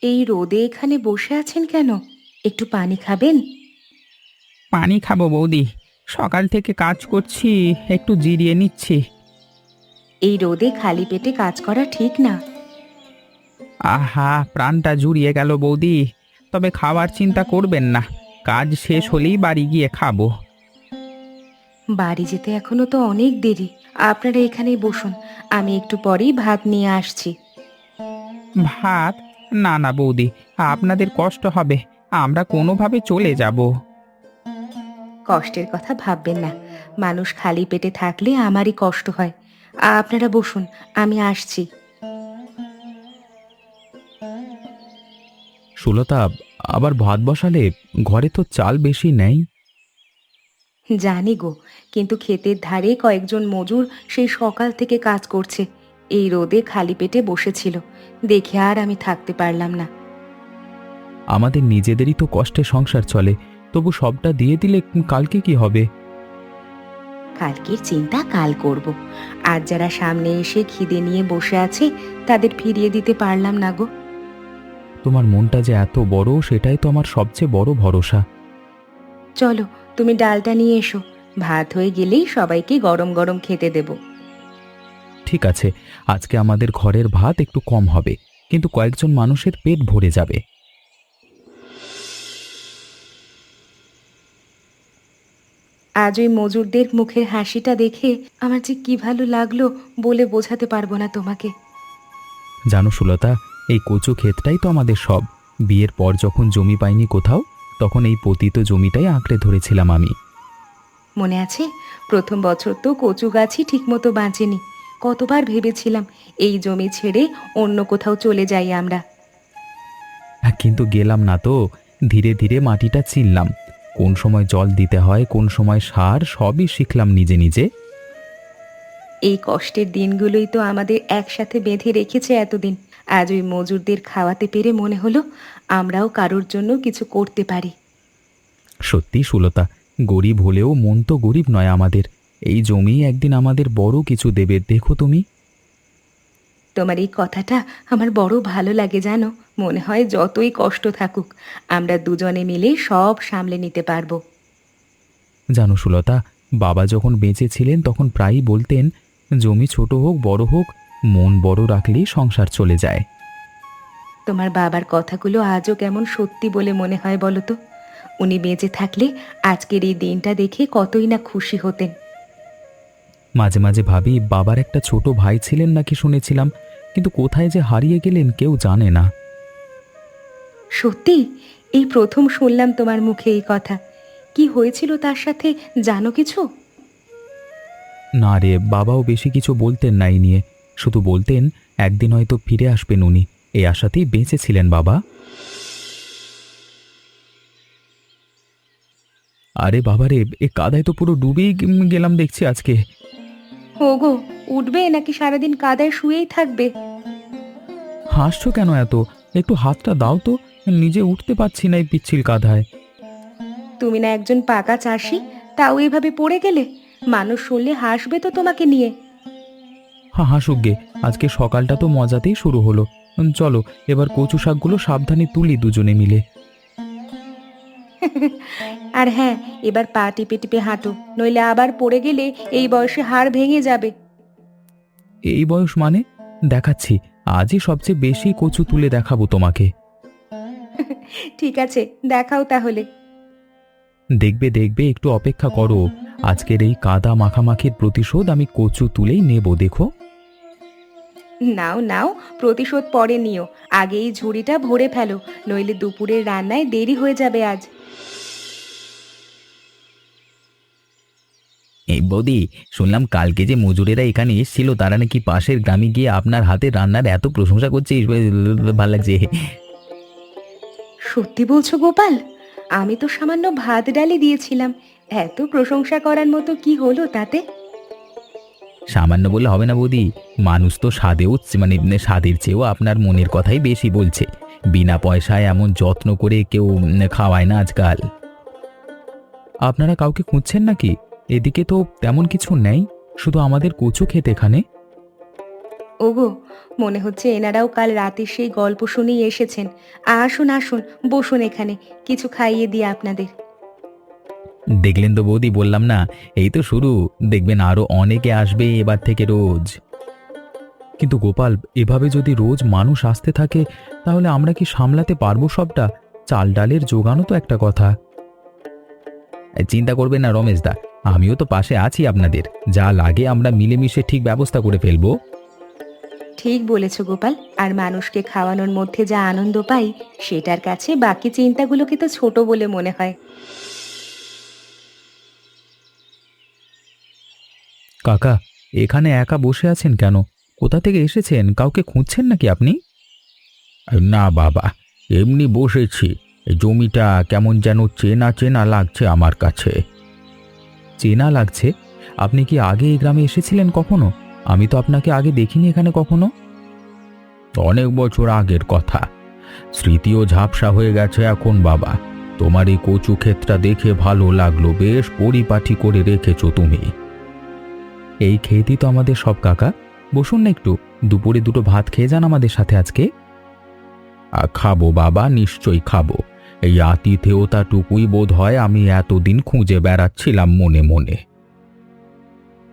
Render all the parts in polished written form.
এই রোদে এখানে বসে আছেন কেন? একটু পানি খাবেন? পানি খাবো বৌদি। সকাল থেকে কাজ করছি, একটু জিরিয়ে নিচ্ছি। এই রোদে খালি পেটে কাজ করা ঠিক না। আহা, প্রাণটা জুড়িয়ে গেল বৌদি। তবে খাওয়ার চিন্তা করবেন না, কাজ শেষ হলেই বাড়ি গিয়ে খাবো। বাড়ি যেতে এখনো তো অনেক দেরি। আপনারা এখানেই বসুন, আমি একটু পরেই ভাত নিয়ে আসছি। ভাত? না না বৌদি, আপনাদের কষ্ট হবে, আমরা কোনোভাবে চলে যাব। কষ্টের কথা ভাববেন না, মানুষ খালি পেটে থাকলে আমারই কষ্ট হয়। আপনারা বসুন, আমি আসছি। সুলতা, আবার ভাত বসালে? ঘরে তো চাল বেশি নেই। জানি গো, কিন্তু ক্ষেতের ধারে কয়েকজন মজুর সেই সকাল থেকে কাজ করছে। এই রোদে খালি পেটে বসেছিল, দেখে আর আমি থাকতে পারলাম না। আমাদের নিজেদেরই তো কষ্টে সংসার চলে, তবু সবটা দিয়ে দিলে কালকে কি হবে? কালকের চিন্তা কাল করব। আজ যারা সামনে এসে খিদে নিয়ে বসে আছে, তাদের ফিরিয়ে দিতে পারলাম না গো। তোমার মনটা যে এত বড়, সেটাই তো আমার সবচেয়ে বড় ভরসা। চলো, তুমি ডালটা নিয়ে এসো। ভাত হয়ে গেলেই সবাইকে গরম গরম খেতে দেব। ঠিক আছে, আজকে আমাদের ঘরের ভাত একটু কম হবে, কিন্তু কয়েকজন মানুষের পেট ভরে যাবে। আজ ওই মজুরদের মুখের হাসিটা দেখে আমার যে কি ভালো লাগলো, বলে বোঝাতে পারবো না তোমাকে। জানো সুলতা, এই কচু ক্ষেতটাই তো আমাদের সব। বিয়ের পর যখন জমি পাইনি কোথাও, তখন এই পতিত জমিটাই আঁকড়ে ধরেছিলাম আমি। মনে আছে, প্রথম বছর তো কচু গাছই ঠিকমতো বাঁচেনি। কতবার ভেবেছিলাম এই জমি ছেড়ে অন্য কোথাও চলে যাই আমরা। কিন্তু গেলাম না তো। ধীরে ধীরে মাটিটা চিনলাম, কোন সময় জল দিতে হয়, কোন সময় সার, সবই শিখলাম নিজে নিজে। এই কষ্টের দিনগুলোই তো আমাদের একসাথে বেঁধে রেখেছে এতদিন। আজ ওই মজুরদের খাওয়াতে পেরে মনে হলো আমরাও কারোর জন্য কিছু করতে পারি। সত্যি সুলতা, গরিব হলেও মন তো গরিব নয় আমাদের। এই জমি একদিন আমাদের বড় কিছু দেবে, দেখো তুমি। তোমার এই কথাটা আমার বড় ভালো লাগে জানো। মনে হয় যতই কষ্ট থাকুক, আমরা দুজনে মিলে সব সামলে নিতে পারবো। জানো সুলতা, বাবা যখন বেঁচে ছিলেন তখন প্রায়ই বলতেন, জমি ছোট হোক বড় হোক, মন বড় রাখলেই সংসার চলে যায়। তোমার বাবার কথাগুলো আজও কেমন সত্যি বলে মনে হয় বলো তো। উনি বেঁচে থাকলে আজকের এই দিনটা দেখে কতই না খুশি হতেন। মাঝে মাঝে ভাবি, বাবার একটা ছোট ভাই ছিলেন নাকি শুনেছিলাম, কিন্তু কোথায় যে হারিয়ে গেলেন কেউ জানে না। সত্যি, এই প্রথম শুনলাম তোমার মুখে এই কথা। কি হয়েছিল তার সাথে, জানো কিছু? না রে, বাবাও বেশি কিছু বলতেন না এই নিয়ে। শুধু বলতেন একদিন হয়তো ফিরে আসবেন উনি, এই আশাতেই বেঁচে ছিলেন বাবা। আরে বাবারে, এ কাদায় তো পুরো ডুবেই গেলাম দেখছি আজকে। ওগো, উঠবে নাকি সারাদিন কাদায় শুয়েই থাকবে? হাসছো কেন এত? একটু হাতটা দাও তো, নিজে উঠতে পারছি না এই পিচ্ছিল কাদায়। তুমি না একজন পাকা চাষি, তাও এভাবে পড়ে গেলে? মানুষ শুনলে হাসবে তো তোমাকে নিয়ে। হাসুক গে, আজকে সকালটা তো মজাতেই শুরু হলো। চলো, এবার কচু শাকগুলো সাবধানে তুলি দুজনে মিলে। আর হ্যাঁ, এবার পা টিপে টিপে হাঁটো, নইলে আবার পড়ে গেলে এই বয়সে হাড় ভেঙে যাবে। এই বয়স মানে? দেখাচ্ছি, আজই সবচেয়ে বেশি কচু তুলে দেখাবো তোমাকে। ঠিক আছে, দেখাও তাহলে। দেখবে দেখবে, একটু অপেক্ষা করো। আজকের এই কাদা মাখামাখির প্রতিশোধ আমি কচু তুলেই নেব, দেখো। নাও নাও, প্রতিশোধ পরে নিও। আগে এই ঝুড়িটা ভরে ফেলো, নইলে দুপুরের রান্নায় দেরি হয়ে যাবে আজ। এই বৌদি, শুনলাম কালকে যে মজুরেরা এখানে এসেছিল তারা নাকি পাশের গ্রামে গিয়ে আপনার হাতের রান্নার এত প্রশংসা করছে, ভালো লাগছে। সত্যি বলছো গোপাল? আমি তো সামান্য ভাত ডালি দিয়েছিলাম, এত প্রশংসা করার মতো কি হলো তাতে? সামান্য বললে হবে না বৌদি, মানুষ তো স্বাদেও স্বাদের চেয়েও আপনার মনের কথাই বেশি বলছে। বিনা পয়সায় এমন যত্ন করে কেউ খাওয়ায় না আজকাল। আপনারা কাউকে খুঁজছেন নাকি? এদিকে তো তেমন কিছু নেই, শুধু আমাদের কচু ক্ষেত এখানে। ওগো, মনে হচ্ছে এনারাও কাল রাতে সেই গল্প শুনেই এসেছেন। আসুন আসুন, বসুন এখানে, কিছু খাইয়ে দিই আপনাদের। দেখলেন তো বৌদি, বললাম না, এই তো শুরু। দেখবেন আরো অনেকে আসবে এবার থেকে রোজ। কিন্তু গোপাল, এভাবে যদি রোজ মানুষ আসতে থাকে তাহলে আমরা কি সামলাতে পারবো সবটা? চাল ডালের জোগানও তো একটা কথা। চিন্তা করবেন না রমেশ দা, আমিও তো পাশে আছি আপনাদের। যা লাগে আমরা মিলেমিশে ঠিক ব্যবস্থা করে ফেলবো। ঠিক বলেছ গোপাল। আর মানুষকে খাওয়ানোর মধ্যে যা আনন্দ পাই, সেটার কাছে বাকি চিন্তাগুলোকে তো ছোট বলে মনে হয়। কাকা, এখানে একা বসে আছেন কেন? কোথা থেকে এসেছেন? কাউকে খুঁজছেন নাকি আপনি? না বাবা, এমনি বসেছি। এই জমিটা কেমন যেন চেনা চেনা লাগছে আমার কাছে। চেনা লাগছে? আপনি কি আগে এই গ্রামে এসেছিলেন কখনো? আমি তো আপনাকে আগে দেখিনি এখানে কখনো। অনেক বছর আগের কথা, স্মৃতিও ঝাপসা হয়ে গেছে এখন বাবা। তোমার এই কচু ক্ষেতটা দেখে ভালো লাগলো, বেশ পরিপাটি করে রেখেছো তুমি। এই ক্ষেতই তো আমাদের সব কাকা। বসুন না একটু, দুপুরে দুটো ভাত খেয়ে যান আমাদের সাথে আজকে। খাবো বাবা, নিশ্চয়ই খাবো। এই আতিথেয়তাটুকুই বোধ হয় আমি এতদিন খুঁজে বেড়াচ্ছিলাম মনে মনে।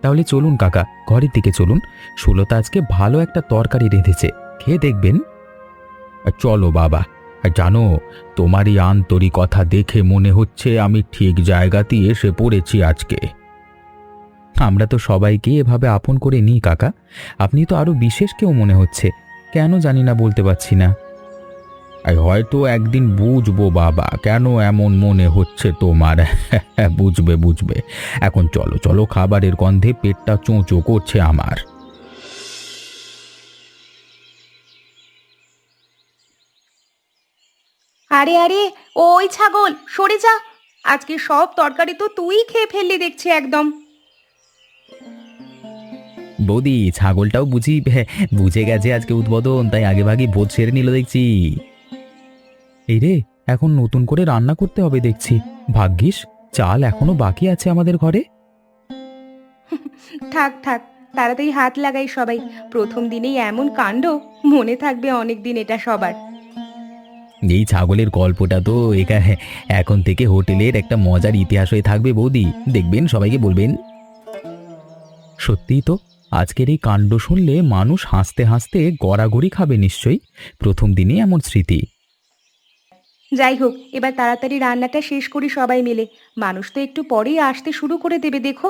তাহলে চলুন কাকা, ঘরের দিকে চলুন। সুলতা আজকে ভালো একটা তরকারি রেঁধেছে, খেয়ে দেখবেন। চলো বাবা। জানো, তোমার এই আন্তরিকতা দেখে মনে হচ্ছে আমি ঠিক জায়গাতেই এসে পড়েছি আজকে। আমরা তো সবাইকে এভাবে আপন করে নিই কাকা। আপনি তো আরো বিশেষ কেউ মনে হচ্ছে, কেন জানি না, বলতে পারছি না। হয়তো একদিন বুঝবো বাবা, কেন এমন মনে হচ্ছে তোমার। বুঝবে বুঝবে। এখন চলো চলো, খাবারের গন্ধে পেটটা চোঁচো করছে আমার। আরে আরে, ওই ছাগল সরে যা। আজকে সব তরকারি তো তুই খেয়ে ফেললি দেখছি একদম। বৌদি, ছাগলটাও বুঝি বুঝে গেছে আজকে উদ্বোধন, তাই আগে ভাগে বোধ সেরে নিল দেখছি। এই রে, এখন নতুন করে রান্না করতে হবে দেখছি। ভাগ্যিস চাল এখনো বাকি আছে আমাদের ঘরে। থাক থাক, তাড়াতাড়ি হাত লাগাই সবাই। প্রথম দিনেই এমন কাণ্ড, মনে থাকবে অনেক দিন এটা সবার। এই ছাগলের গল্পটা তো এখন থেকে হোটেলের একটা মজার ইতিহাস হয়ে থাকবে বৌদি, দেখবেন সবাইকে বলবেন। সত্যিই তো, আজকের এই কাণ্ড শুনলে মানুষ হাসতে হাসতে গড়াগড়ি খাবে নিশ্চয়ই। প্রথম দিনে এমন স্মৃতি। যাই হোক, এবার তাড়াতাড়ি রান্নাটা শেষ করি সবাই মিলে। মানুষ তো একটু পরেই আসতে শুরু করে দেবে দেখো।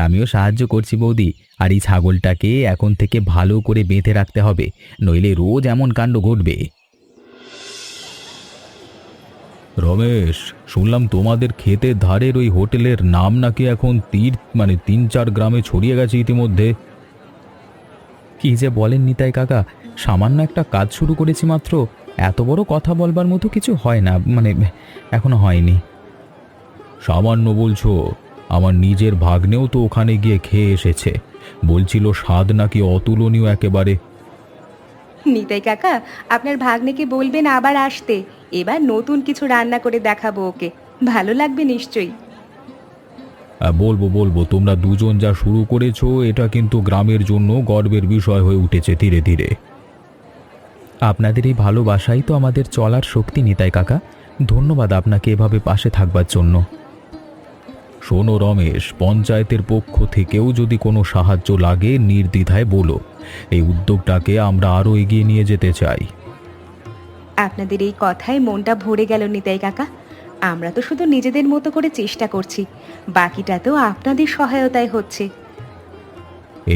আমিও সাহায্য করছি বৌদি। আর এই ছাগলটাকে এখন থেকে ভালো করে বেঁধে রাখতে হবে, নইলে রোজ এমন কাণ্ড ঘটবে। রমেশ, শুনলাম তোমাদের ক্ষেতের ধারের ওই হোটেলের নাম নাকি এখন তিন চার গ্রামে ছড়িয়ে গেছে ইতিমধ্যে। কি যে বলেন নিতাই কাকা, সামান্য একটা কাজ শুরু করেছি মাত্র। এত বড় কথা বলবার মতো কিছু হয় না, এখনো হয়নি। সামান্য বলছো? আমার নিজের ভাগ্নেও তো ওখানে গিয়ে খেয়ে এসেছে, বলছিল স্বাদ নাকি অতুলনীয় একেবারে। নিতাই কাকা, আপনার ভাগ্নেকে বলবেন আবার আসতে। এবার নতুন কিছু রান্না করে দেখাবো ওকে, ভালো লাগবে নিশ্চয়ই। বলবো বলবো, তোমরা দুজন যা শুরু করেছো এটা কিন্তু গ্রামের জন্য গর্বের বিষয় হয়ে উঠেছে ধীরে ধীরে। আপনাদের এই ভালোবাসাই তো আমাদের চলার শক্তি নিতাই কাকা। ধন্যবাদ আপনাকে এভাবে পাশে থাকবার জন্য। শোনো রমেশ, পঞ্চায়েতের পক্ষ থেকেও যদি কোনো সাহায্য লাগে নির্দ্বিধায় বলো। এই উদ্যোগটাকে আমরা আরও এগিয়ে নিয়ে যেতে চাই। আপনাদের এই কথায় মনটা ভরে গেল নিতাই কাকা। আমরা তো শুধু নিজেদের মতো করে চেষ্টা করছি, বাকিটা তো আপনাদের সহায়তায় হচ্ছে।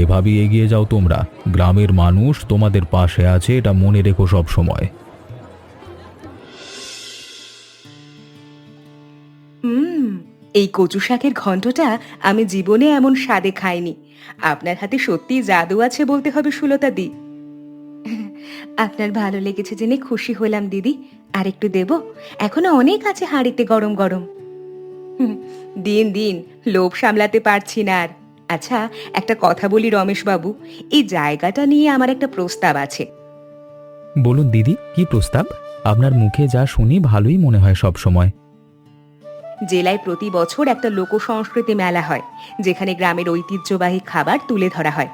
এভাবেই এগিয়ে যাও তোমরা। গ্রামের মানুষ তোমাদের পাশে আছে, এটা মনে রেখো সব সময়। হুম, এই কচু শাকের ঘন্টটা আমি জীবনে এমন স্বাদে খাইনি। আপনার হাতে সত্যিই জাদু আছে বলতে হবে সুলতা দি। আপনার ভালো লেগেছে জেনে খুশি হলাম দিদি। আর একটু দেব? এখনো অনেক আছে হাঁড়িতে গরম গরম। হুম, দিন দিন, লোভ সামলাতে পারছি না আর। আচ্ছা, একটা কথা বলি রমেশ বাবু, এই জায়গাটা নিয়ে আমার একটা প্রস্তাব আছে। বলুন দিদি, কি প্রস্তাব? আপনার মুখে যা শুনি ভালোই মনে হয় সব সময়। জেলায় প্রতি বছর একটা লোক সংস্কৃতি মেলা হয়, যেখানে গ্রামের ঐতিহ্যবাহী খাবার তুলে ধরা হয়।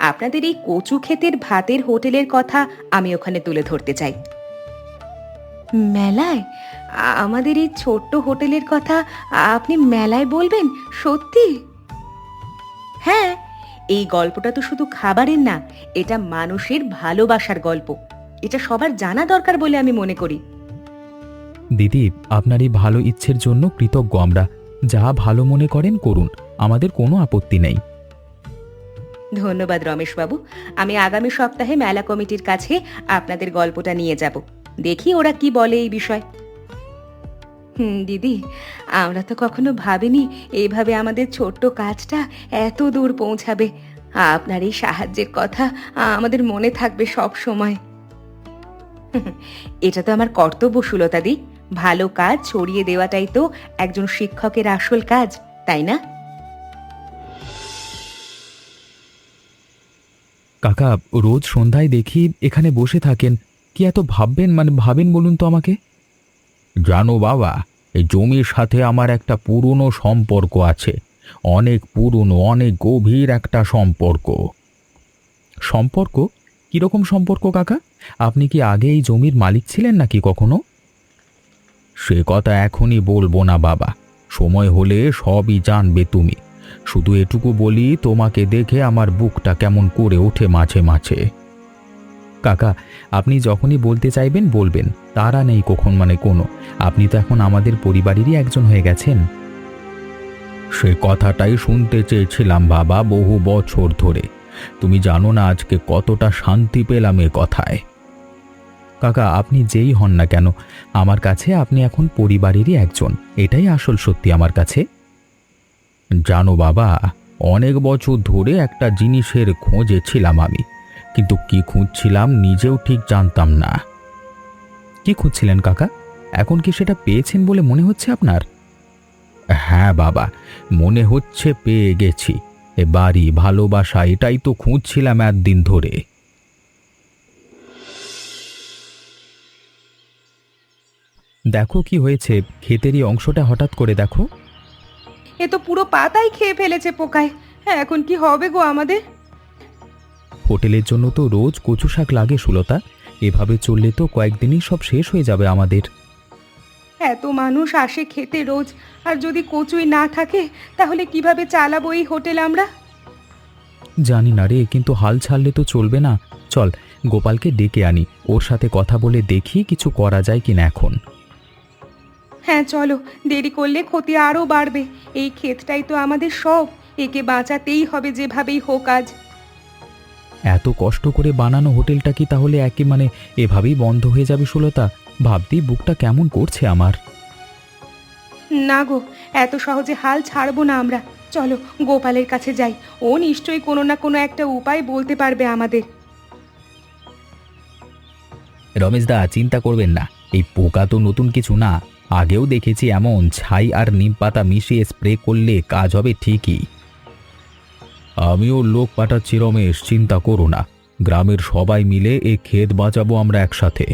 আপনাদের এই কচু ক্ষেতের ভাতের হোটেলের কথা আমি ওখানে তুলে ধরতে চাই। মেলায়? আমাদের এই ছোট্ট হোটেলের কথা আপনি মেলায় বলবেন? সত্যি? হ্যাঁ, এই গল্পটা তো শুধু খাবারের না, এটা মানুষের ভালোবাসার গল্প। এটা সবার জানা দরকার বলে আমি মনে করি। দিদি, আপনার এই ভালো ইচ্ছের জন্য কৃতজ্ঞ আমরা। যা ভালো মনে করেন করুন, আমাদের কোনো আপত্তি নেই। ধন্যবাদ রমেশবাবু। আমি আগামী সপ্তাহে মেলা কমিটির কাছে আপনাদের গল্পটা নিয়ে যাব। দেখি ওরা কি বলে এই বিষয়। দিদি, আমরা তো কখনো ভাবিনি এইভাবে আমাদের ছোট্ট কাজটা এত দূর পৌঁছাবে। আপনার এই সাহায্যের কথা আমাদের মনে থাকবে সব সময়। এটা তো আমার কর্তব্য সুলতাদি। ভালো কাজ ছড়িয়ে দেওয়াটাই তো একজন শিক্ষকের আসল কাজ, তাই না? কাকা, রোজ সন্ধ্যায় দেখি এখানে বসে থাকেন। কি এত ভাবেন বলুন তো আমাকে? জানো বাবা, এই জমির সাথে আমার একটা পুরনো সম্পর্ক আছে। অনেক পুরনো, অনেক গভীর একটা সম্পর্ক। সম্পর্ক? কিরকম সম্পর্ক কাকা? আপনি কি আগে এই জমির মালিক ছিলেন নাকি কখনো? সে কথা এখনই বলবো না বাবা, সময় হলে সবই জানবে তুমি। শুধু এটুকু বলি, তোমাকে দেখে আমার বুকটা কেমন করে ওঠে মাঝে মাঝে। কাকা, আপনি যখনই বলতে চাইবেন বলবেন, তারা নেই কখন কোনো। আপনি তো এখন আমাদের পরিবারেরই একজন হয়ে গেছেন। সে কথাটাই শুনতে চেয়েছিলাম বাবা, বহু বছর ধরে। তুমি জানো না আজকে কতটা শান্তি পেলাম এ কথায়। কাকা, আপনি যেই হন না কেন, আমার কাছে আপনি এখন পরিবারেরই একজন, এটাই আসল সত্যি আমার কাছে। জানো বাবা, অনেক বছর ধরে একটা জিনিসের খোঁজে ছিলাম আমি, কিন্তু কি খুঁজছিলাম নিজেও ঠিক জানতাম না। কি খুঁজছিলেন কাকা? এখন কি সেটা পেয়েছেন বলে মনে হচ্ছে আপনার? হ্যাঁ বাবা, মনে হচ্ছে পেয়ে গেছি। এ বাড়ি, ভালোবাসা, এটাই তো খুঁজছিলাম একদিন ধরে। দেখো কি হয়েছে, ক্ষেতেরই অংশটা হঠাৎ করে দেখো। এ তো পুরো পাতাই খেয়ে ফেলেছে পোকায়। হ্যাঁ, এখন কি হবে গো আমাদের? হোটেলের জন্য তো রোজ কচু শাক লাগে সুলতা। এভাবে চললে তো কয়েকদিনই সব শেষ হয়ে যাবে আমাদের। এত মানুষ আসে খেতে রোজ, আর যদি কচুই না থাকে তাহলে কিভাবে চালাবো এই হোটেল আমরা? জানি না রে, কিন্তু হাল ছাড়লে তো চলবে না। চল, গোপালকে ডেকে আনি, ওর সাথে কথা বলে দেখি কিছু করা যায় কিনা এখন। হ্যাঁ চলো, দেরি করলে ক্ষতি আরও বাড়বে। এই ক্ষেতটাই তো আমাদের সব, একে বাঁচাতেই হবে যেভাবেই হোক আজ। এত কষ্ট করে বানানো হোটেলটা কি তাহলে এভাবেই বন্ধ হয়ে যাবে সুলতা? ভাবতেই বুকটা কেমন করছে আমার। না গো, এত সহজে হাল ছাড়বো না আমরা। চলো গোপালের কাছে যাই, ও নিশ্চয়ই কোনো না কোনো একটা উপায় বলতে পারবে আমাদের। রমেশদা, চিন্তা করবেন না, এই পোকা তো নতুন কিছু না। আগেও দেখেছি এমন ছাই আর নিম পাতা মিশিয়ে স্প্রে করলে কাজ হবে ঠিকই। আমিও লোক পাঠাচ্ছি রমেশ, চিন্তা করো না। গ্রামের সবাই মিলে এ ক্ষেত বাঁচাবো আমরা একসাথে।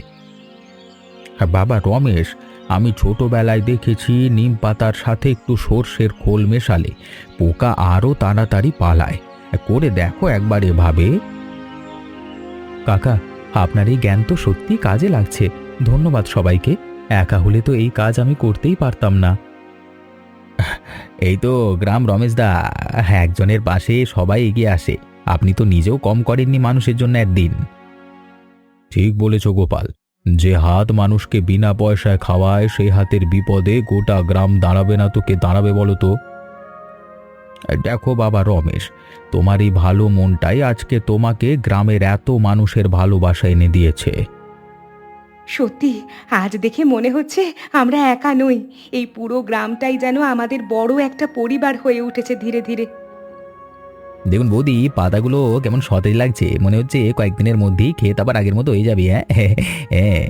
হ্যাঁ বাবা রমেশ, আমি ছোটবেলায় দেখেছি নিম পাতার সাথে একটু সর্ষের খোল মেশালে পোকা আরও তাড়াতাড়ি পালায়। করে দেখো একবার এভাবে। কাকা, আপনার এই জ্ঞান তো সত্যি কাজে লাগছে। ধন্যবাদ সবাইকে। একা হলে তো এই কাজ আমি করতেই পারতাম না। এই তো গ্রাম রমেশদা, একজনের পাশে সবাই এগিয়ে আসে। আপনি তো নিজেও কম করেননি মানুষের জন্য একদিন। ঠিক বলেছ গোপাল, যে হাত মানুষকে বিনা পয়সায় খাওয়ায় সেই হাতের বিপদে গোটা গ্রাম দাঁড়াবে না তো কে দাঁড়াবে বলো তো? দেখো বাবা রমেশ, তোমার এই ভালো মনটাই আজকে তোমাকে গ্রামের এত মানুষের ভালোবাসা এনে দিয়েছে। সত্যি, আজ দেখে মনে হচ্ছে আমরা একা নই। এই পুরো গ্রামটাই যেন আমাদের বড় একটা পরিবার হয়ে উঠেছে ধীরে ধীরে। দেখুন বৌদি, পাতাগুলো কেমন সতেজ লাগছে, মনে হচ্ছে কয়েকদিনের মধ্যেই ক্ষেত আবার আগের মতো হয়ে যাবে। হ্যাঁ হ্যাঁ,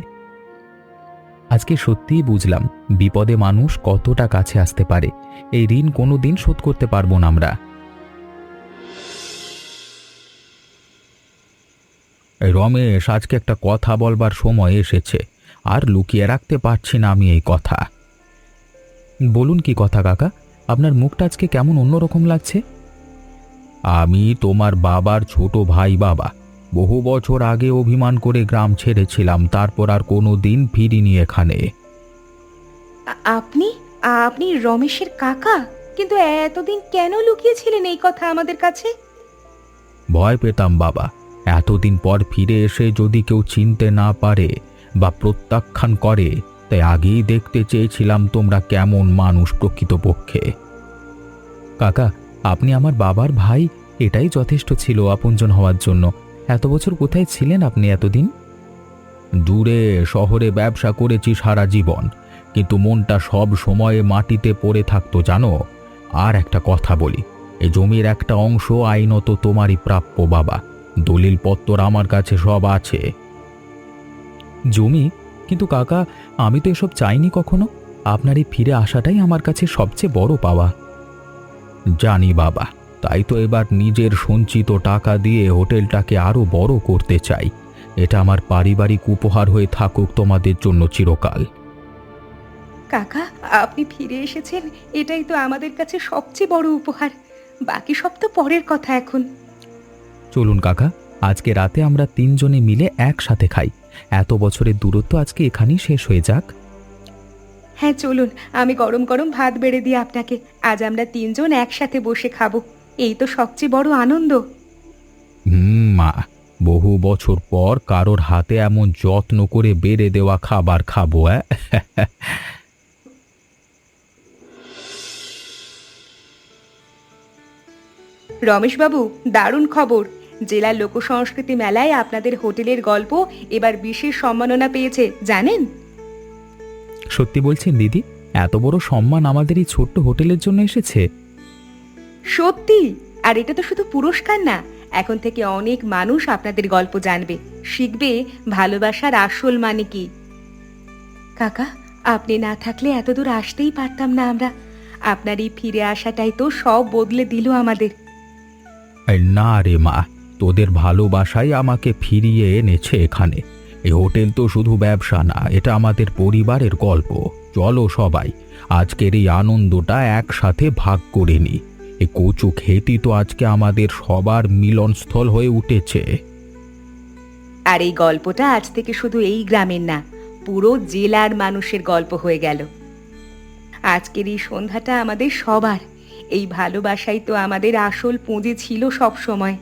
আজকে সত্যিই বুঝলাম বিপদে মানুষ কতটা কাছে আসতে পারে। এই ঋণ কোনোদিন শোধ করতে পারবো না আমরা। রমেশ, আজকে একটা কথা বলবার সময় এসেছে, আর লুকিয়ে রাখতে পারছি না আমি এই কথা। বলুন কি কথা কাকা? আপনার মুখটা আজকে কেমন অন্যরকম লাগছে। আমি তোমার বাবার ছোট ভাই বাবা। বহু বছর আগে অভিমান করে গ্রাম ছেড়েছিলাম, তারপর আর কোনো দিন ফিরিনি এখানে। আপনি আপনি রমেশের কাকা? কিন্তু এতদিন কেন লুকিয়েছিলেন এই কথা আমাদের কাছে? ভয় পেতাম বাবা, এতদিন পর ফিরে এসে যদি কেউ চিনতে না পারে বা প্রত্যাখ্যান করে, তাই আগেই দেখতে চেয়েছিলাম তোমরা কেমন মানুষ প্রকৃতপক্ষে। কাকা, আপনি আমার বাবার ভাই, এটাই যথেষ্ট ছিল আপনজন হওয়ার জন্য। এত বছর কোথায় ছিলেন আপনি এতদিন? দূরে শহরে ব্যবসা করেছি সারা জীবন, কিন্তু মনটা সব সময়ে মাটিতে পড়ে থাকতো জানো। আর একটা কথা বলি, এই জমির একটা অংশ আইনত তোমারই প্রাপ্য বাবা। দলিলপত্তর আমার কাছে সব আছে। জমি? কিন্তু কাকা, আমি তো এসব চাইনি কখনো। আপনার এই ফিরে আসাটাই আমার কাছে সবচেয়ে বড় পাওয়া। জানি বাবা, তাই তো এবার নিজের সঞ্চিত টাকা দিয়ে হোটেলটাকে আরো বড় করতে চাই। এটা আমার পারিবারিক উপহার হয়ে থাকুক তোমাদের জন্য চিরকাল। কাকা, আপনি ফিরে এসেছেন, এটাই তো আমাদের কাছে সবচেয়ে বড় উপহার। বাকি সব তো পরের কথা এখন। চলুন কাকা, আজকে রাতে আমরা তিনজনে মিলে একসাথে খাই। এত বছরের দূরত্ব আজকে এখানেই শেষ হয়ে যাক। হ্যাঁ চলুন, আমি গরম গরম ভাত বেড়ে দিই আপনাকে। আজ আমরা তিনজন একসাথে বসে খাবো, এই তো সবচেয়ে বড় আনন্দ। মা, বহু বছর পর কারোর হাতে এমন যত্ন করে বেড়ে দেওয়া খাবার খাবো। রমেশবাবু, দারুণ খবর! জেলা লোক সংস্কৃতি মেলায় আপনাদের হোটেলের গল্প এবার বিশেষ সম্মাননা পেয়েছে, জানেন? সত্যি বলছেন দিদি? এত বড় সম্মান আমাদের এই ছোট্ট হোটেলের জন্য এসেছে? সত্যি। আর এটা তো শুধু পুরস্কার না, এখন থেকে অনেক মানুষ আপনাদের গল্প জানবে, শিখবে ভালোবাসার আসল মানে কি। কাকা, আপনি না থাকলে এতদূর আসতেই পারতাম না আমরা। আপনার এই ফিরে আসাটাই তো সব বদলে দিল আমাদের। এই না রে মা, তোদের ভালোবাসাই আমাকে ফিরিয়ে এনেছে এখানে। এই হোটেল তো শুধু ব্যবসা না, এটা আমাদের পরিবারের গল্প। চলো সবাই আজকের এই আনন্দটা একসাথে ভাগ করে নি। এই কচু খেতি তো আজকে আমাদের সবার মিলনস্থল হয়ে উঠেছে। আর এই গল্পটা আজ থেকে শুধু এই গ্রামের না, পুরো জেলার মানুষের গল্প হয়ে গেল। আজকের এই সন্ধ্যাটা আমাদের সবার। এই ভালোবাসাই তো আমাদের আসল পুঁজি ছিল সব সময়।